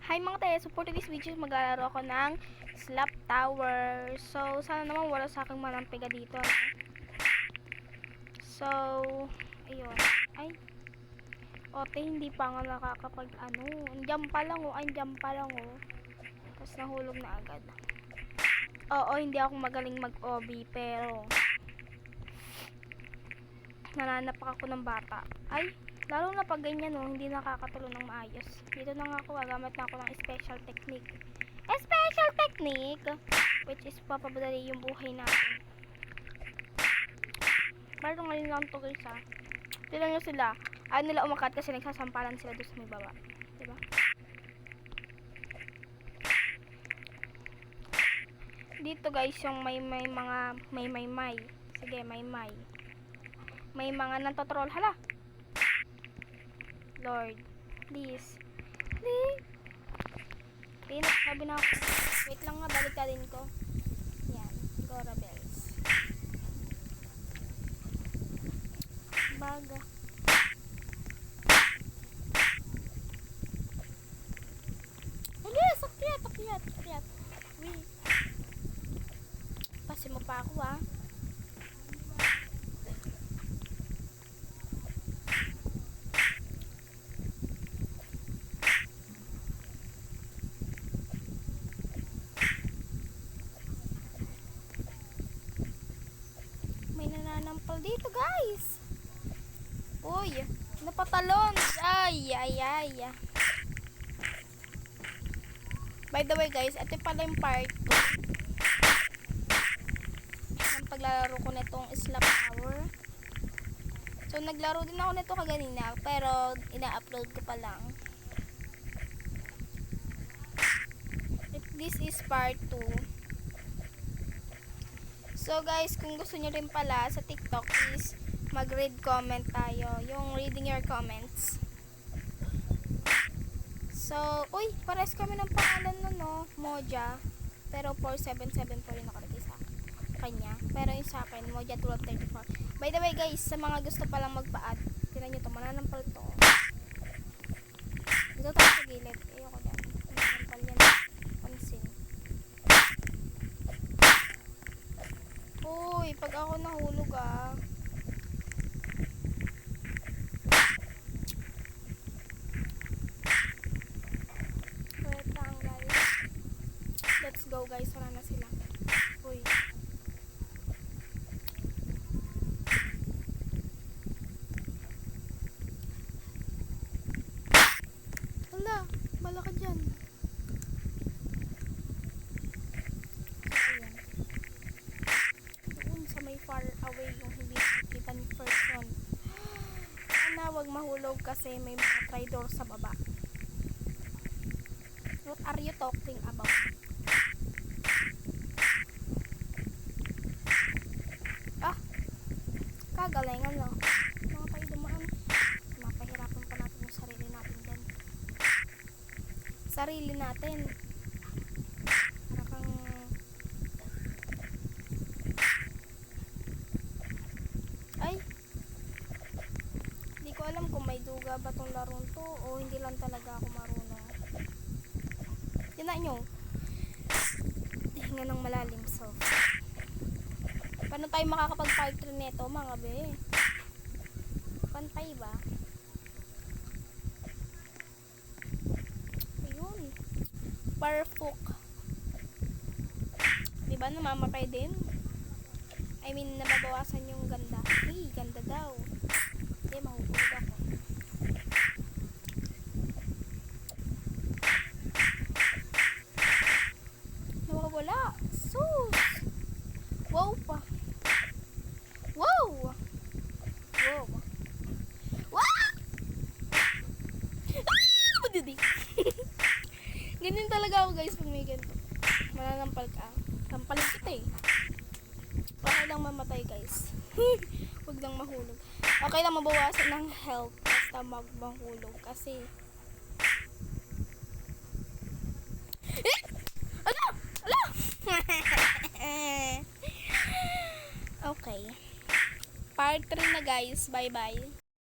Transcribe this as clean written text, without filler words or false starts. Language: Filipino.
Hi mga tayo, so for today's video maglalaro ako ng Slap Tower. So sana naman wala sa aking manampiga dito. So ayun. Ay ote, hindi pa nga nakakapag andyan pa lang tapos nahulog na agad. Oo, hindi ako magaling mag-OB pero nananapak ako ng bata. Ay, lalo na pag ganyan hindi nakakatulo ng maayos. Dito na nga ako, gagamit na ako ng special technique. Special technique, which is papapadali yung buhay natin. Pero ngayon lang to guys ha. Tignan nyo sila. Ayaw nila umakat kasi nagsasampalan sila doon sa may baba. Diba? Dito guys yung may mga may. Sige, may. May mga nantotroll. Hala! Lord, please. Sabi na ako. Wait lang nga, balik ka din ko. Yan, Gora Bells. Baga. Alis, akyat. Wait. Pasi mo pa ako May nananampal dito guys. Uy, napatalon. Ay. By the way guys, ito pala yung part 2 ng paglalaro ko nitong Slap Tower. So naglaro din ako nito kaganina pero ina-upload ko pa lang. This is part 2. So guys, kung gusto nyo rin pala sa TikTok is mag-read comment tayo. Yung reading your comments. So, uy, pares kami ng pangalan nun Moja. Pero 477 po rin nakalagay sa kanya. Pero yung sa akin, Moja 1234. By the way guys, sa mga gusto palang magpa-add, tinan nyo ito, mananampal to. Dito tayo sa gilid. Ayoko dyan. Mananampal yan. Pansin. Uy, pag ako nahulog wait lang guys. Let's go guys, wala na sila. Uy. Hala, bala ka dyan. Far away yung hindi nakikita ni person. Sana wag mahulog kasi may mga traitor sa baba. What are you talking about? Kagalingan lang. Mga tayo dumaan. Mapahirapan pa natin yung sarili natin dyan. Sarili natin. Alam kung may duga ba tong larong to o hindi lang talaga ako marunong. Tignan nyo, hinga ng malalim. So paano tayo makakapag-part 3 nito mga be? Pantay ba? Ayun, perfect. Diba namamatay din? I mean nababawasan yung ganda. Hey, ganda daw. Hindi, mahuhulog ako. Nawawala. Sus! Wow pa. Wow! Ganyan talaga ako guys pag may ganito. Mananampal ka. Tampalin kita Okay lang mamatay guys. Huwag lang mahulog. Okay lang mabawasan ng health basta mahulog kasi okay. Part 3 na guys. Bye bye.